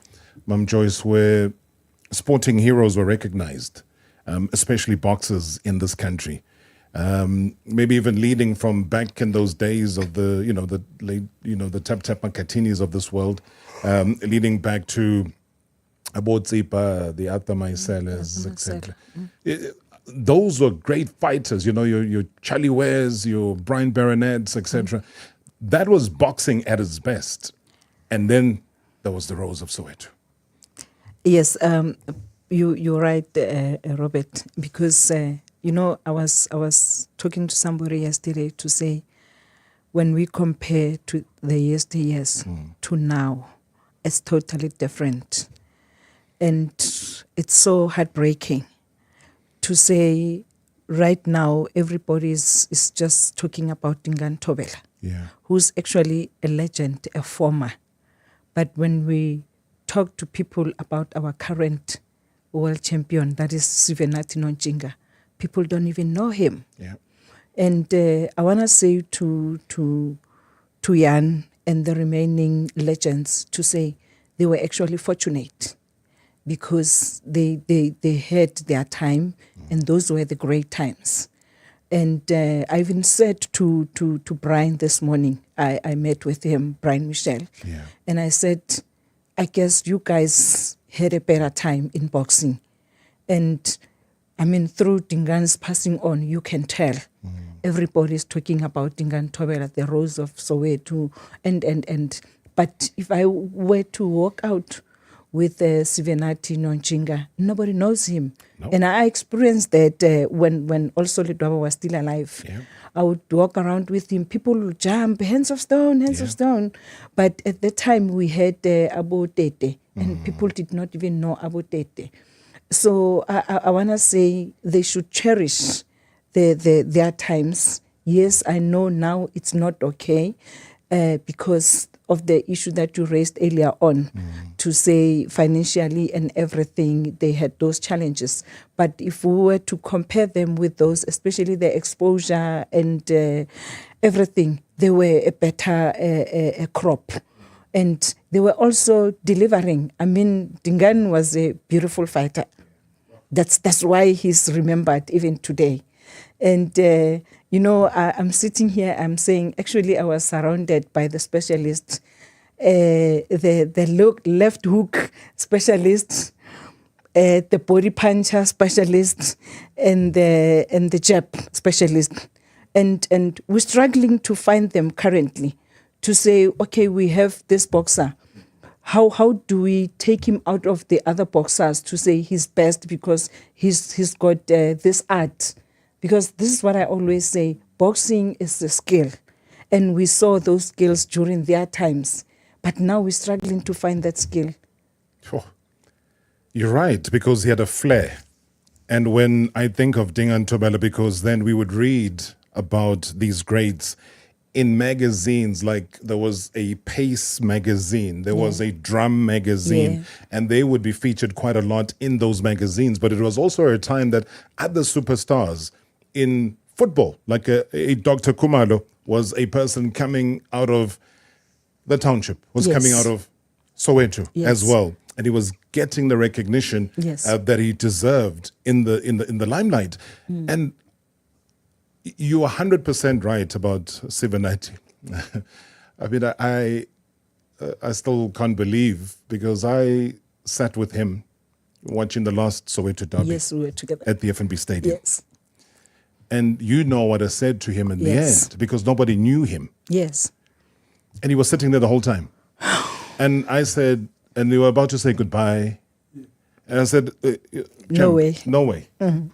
Mam Joyce, where sporting heroes were recognized, especially boxers in this country. Maybe even leading from back in those days of the Tap Tap Makatinis of this world, leading back to Abotsipa, the Atamai Sellers, etc. Those were great fighters, your Charlie Wares, your Brian Baronets, etc. That was boxing at its best. And then there was the Rose of Soweto. Yes, you're right, Robert, because I was talking to somebody yesterday to say, when we compare to the yesteryears to now, it's totally different. And it's so heartbreaking to say right now everybody is just talking about Dingaan Thobela, who's actually a legend, a former. But when we talk to people about our current world champion, that is Sivenati Nonjinga, people don't even know him. Yeah. And I want to say to Jan and the remaining legends to say they were actually fortunate because they had their time, and those were the great times. And I even said to Brian this morning, I met with him, Brian Michel, and I said, I guess you guys had a better time in boxing. And I mean, through Dingaan's passing on, you can tell everybody's talking about Dingaan Thobela, the Rose of Soweto, and. But if I were to walk out with Sivenati Nonjinga, nobody knows him. No. And I experienced that when also Ledwaba was still alive. Yeah. I would walk around with him. People would jump, hands of stone. But at the time we had Abu Tete, and people did not even know Abu Tete. So I want to say they should cherish their times. Yes, I know now it's not okay because of the issue that you raised earlier on, to say financially and everything, they had those challenges. But if we were to compare them with those, especially the exposure and everything, they were a better crop. And they were also delivering. I mean, Dingaan was a beautiful fighter. That's why he's remembered even today. And, I'm sitting here, I'm saying, actually, I was surrounded by the specialists, the left hook specialists, the body puncher specialists, and the jab specialist. And we're struggling to find them currently to say, okay, we have this boxer. How do we take him out of the other boxers to say he's best because he's got this art? Because this is what I always say, boxing is a skill. And we saw those skills during their times. But now we're struggling to find that skill. Oh, you're right, because he had a flair. And when I think of Dingaan Thobela, because then we would read about these greats in magazines, like there was a Pace magazine, there was a Drum magazine, and they would be featured quite a lot in those magazines. But it was also a time that other superstars in football, like a Dr. Kumalo, was a person coming out of the township, was coming out of Soweto as well. And he was getting the recognition that he deserved in the limelight. And you're 100% right about Sivenati. I mean, I still can't believe, because I sat with him watching the last Soweto derby. Yes, we were together at the FNB Stadium. Yes. And you know what I said to him in the end, because nobody knew him. Yes. And he was sitting there the whole time. And I said, and they were about to say goodbye. And I said, no way. No way. Mm-hmm.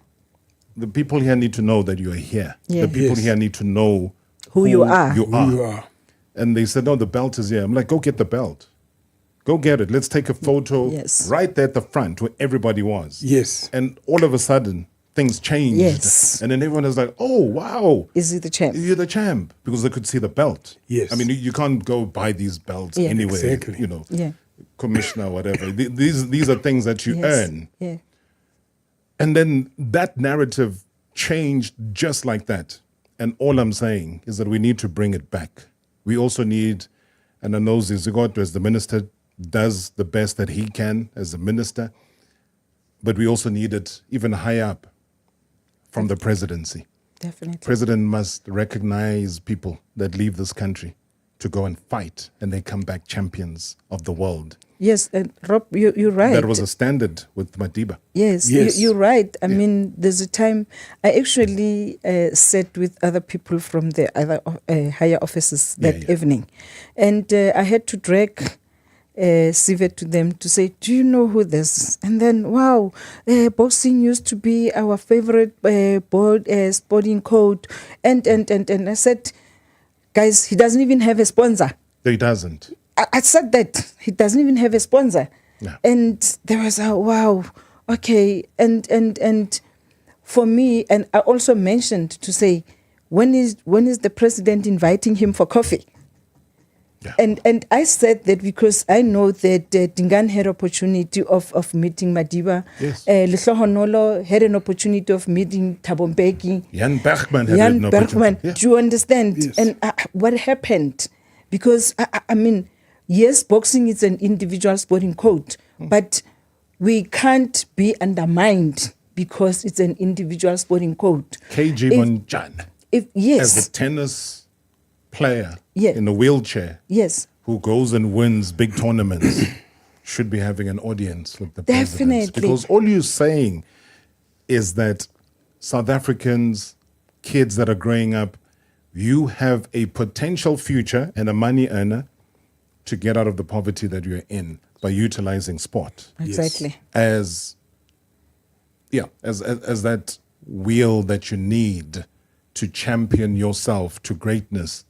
The people here need to know that you are here. Yeah. The people here need to know who you are. You are. And they said, no, the belt is here. I'm like, go get the belt. Go get it. Let's take a photo right there at the front where everybody was. Yes. And all of a sudden, things changed. Yes. And then everyone was like, oh, wow. Is he the champ? You're the champ. Because they could see the belt. Yes. I mean, you can't go buy these belts Yeah. anywhere, Exactly. you know, Yeah. commissioner, whatever. These are things that you Yes. earn. Yeah. And then that narrative changed just like that. And all I'm saying is that we need to bring it back. We also need, and I know Zizigoto as the minister does the best that he can as a minister, but we also need it even higher up from the presidency. Definitely. President must recognize people that leave this country to go and fight, and they come back champions of the world. Yes, and Rob, you're right. That was a standard with Madiba. Yes, you're right. I mean, there's a time I actually sat with other people from the other higher offices that evening, and I had to drag Sivet to them to say, do you know who this is? And then, wow, boxing used to be our favorite sporting code. And I said, guys, he doesn't even have a sponsor. He doesn't. I said that. He doesn't even have a sponsor. Yeah. And there was a, wow, okay. And for me, and I also mentioned to say, when is the president inviting him for coffee? Yeah. And I said that because I know that Dingaan had opportunity of meeting Madiba. Yes. Lehlohonolo had an opportunity of meeting Thabo Mbeki. Jan Bergman had an opportunity. Yeah. Do you understand? Yes. And what happened? Because, I mean, yes, boxing is an individual sporting code, but we can't be undermined because it's an individual sporting code. KG Monjan. Yes. As a tennis player Yeah. in a wheelchair Yes. who goes and wins big tournaments should be having an audience with the Definitely. president. Because all you're saying is that South Africans, kids that are growing up, you have a potential future and a money earner to get out of the poverty that you're in by utilizing sport. Exactly. As that wheel that you need to champion yourself to greatness.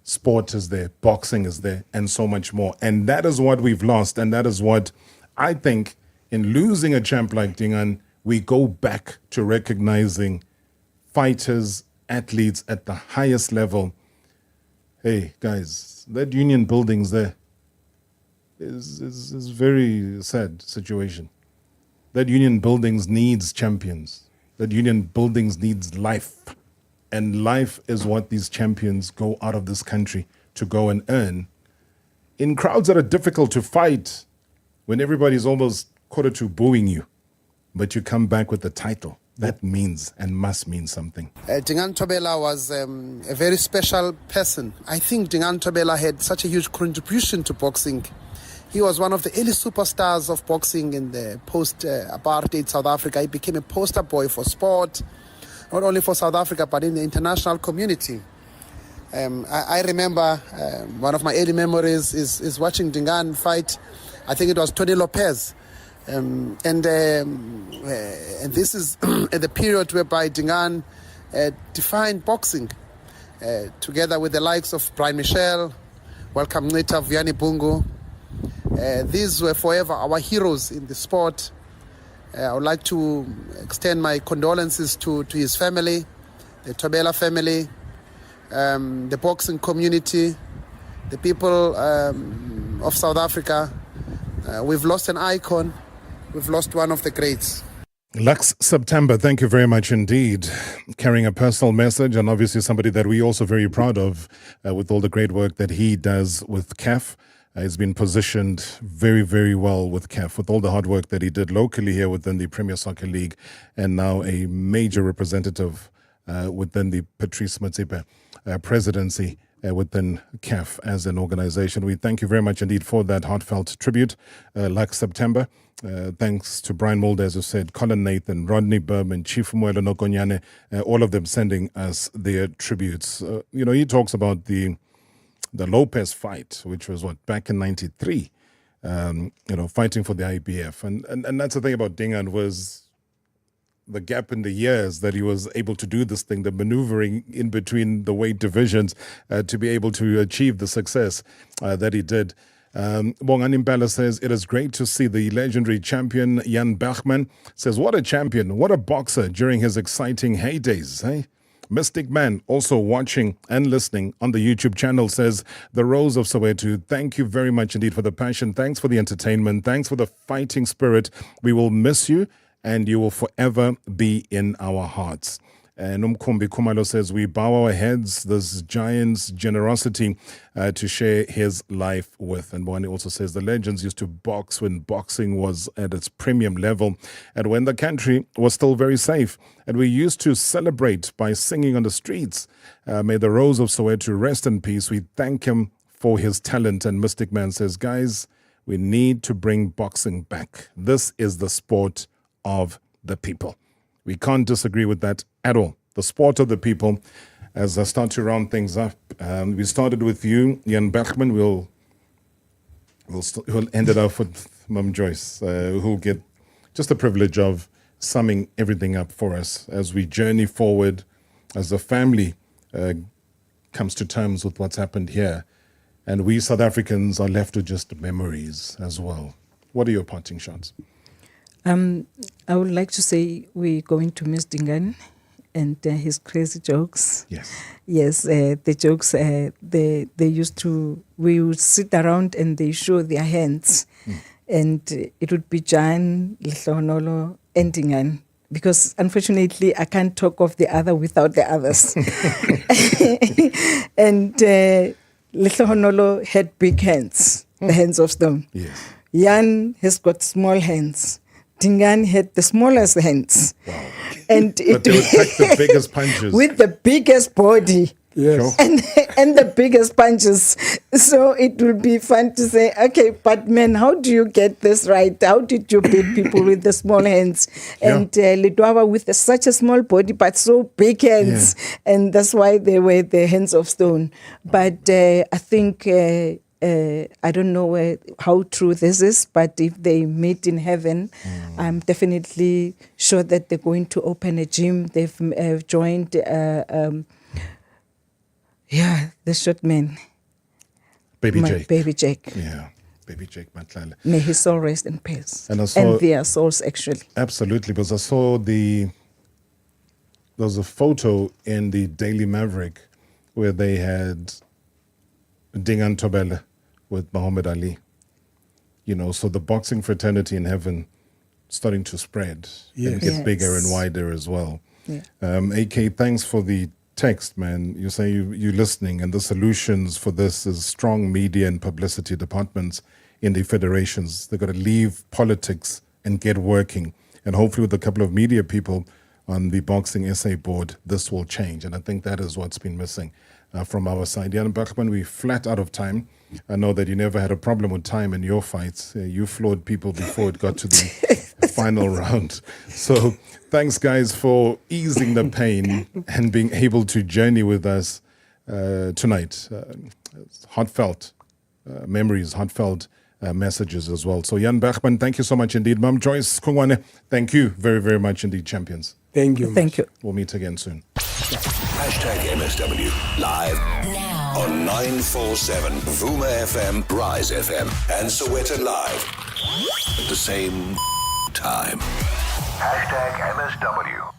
Sport is there, boxing is there, and so much more. And that is what we've lost. And that is what I think in losing a champ like Dingaan, we go back to recognizing fighters, athletes at the highest level. Hey, guys, that union building's there is very sad situation. That union buildings needs champions. That union buildings needs life. And life is what these champions go out of this country to go and earn in crowds that are difficult to fight when everybody's almost quarter to booing you. But you come back with the title. That means and must mean something. Dingaan Thobela was a very special person. I think Dingaan Thobela had such a huge contribution to boxing. He was one of the early superstars of boxing in the post-apartheid South Africa. He became a poster boy for sport, not only for South Africa, but in the international community. I remember one of my early memories is watching Dingaan fight. I think it was Tony Lopez. And this is at the period whereby Dingaan defined boxing together with the likes of Brian Michel, Welcome Nita, Vianney Bungu. These were forever our heroes in the sport. I would like to extend my condolences to his family, the Thobela family, the boxing community, the people of South Africa. We've lost an icon. We've lost one of the greats. Lux September, thank you very much indeed. Carrying a personal message, and obviously somebody that we're also very proud of with all the great work that he does with CAF. He's been positioned very, very well with CAF, with all the hard work that he did locally here within the Premier Soccer League, and now a major representative within the Patrice Motsepe presidency within CAF as an organization. We thank you very much indeed for that heartfelt tribute. Like September, thanks to Brian Mulder, as you said, Colin Nathan, Rodney Berman, Chief Muelo Nokonyane, all of them sending us their tributes. He talks about the Lopez fight, which was back in 93, fighting for the IBF. And that's the thing about Dingaan was the gap in the years that he was able to do this thing, the maneuvering in between the weight divisions to be able to achieve the success that he did. Bongani Mbala says, it is great to see the legendary champion Jan Bachman. Says, what a champion, what a boxer during his exciting heydays. Eh? Mystic Man, also watching and listening on the YouTube channel, says, the Rose of Soweto, thank you very much indeed for the passion. Thanks for the entertainment. Thanks for the fighting spirit. We will miss you and you will forever be in our hearts. And Umkumbi Kumalo says, we bow our heads, this giant's generosity to share his life with. And Bwani also says, the legends used to box when boxing was at its premium level and when the country was still very safe. And we used to celebrate by singing on the streets. May the Rose of Soweto rest in peace. We thank him for his talent. And Mystic Man says, guys, we need to bring boxing back. This is the sport of the people. We can't disagree with that at all. The sport of the people. As I start to round things up, we started with you, Jan Bachman. We'll end it off with Mum Joyce, who'll get just the privilege of summing everything up for us as we journey forward, as the family comes to terms with what's happened here. And we South Africans are left with just memories as well. What are your parting shots? I would like to say we're going to miss Dingaan and his crazy jokes. Yes. Yes, the jokes, they used to, we would sit around and they show their hands. And it would be Jan, Lihlohonolo, and Dingaan. Because unfortunately, I can't talk of the other without the others. And Lihlohonolo had big hands, the hands of stone. Yes. Jan has got small hands. Dingaan had the smallest hands. Wow. And but they would pack the biggest punches. With the biggest body. Yes. And the biggest punches. So it will be fun to say, okay, but man, how do you get this right? How did you beat people with the small hands? And Lidwawa with such a small body, but so big hands. Yeah. And that's why they were the hands of stone. But I think... I don't know how true this is, but if they meet in heaven, I'm definitely sure that they're going to open a gym. They've joined, the short man. Baby Jake. Baby Jake. Yeah, Baby Jake Matlala. May his soul rest in peace. And their souls, actually. Absolutely, because I saw there was a photo in the Daily Maverick where they had Dingaan Thobela with Muhammad Ali. You know, so the boxing fraternity in heaven starting to spread and get bigger and wider as well. Yeah. AK, thanks for the text, man. You say you're listening, and the solutions for this is strong media and publicity departments in the federations. They've got to leave politics and get working. And hopefully with a couple of media people on the Boxing SA board, this will change. And I think that is what's been missing. From our side. Jan Bachman, we're flat out of time. I know that you never had a problem with time in your fights. You floored people before it got to the final round. So thanks, guys, for easing the pain and being able to journey with us tonight. Heartfelt memories, heartfelt messages as well. So Jan Bachman, thank you so much indeed. Mum Joyce Kungwane, thank you very, very much indeed, champions. Thank you. Thank you. We'll meet again soon. #MSW live now on 947 Vuma FM, Rise FM, and Soweto Live at the same time. #MSW.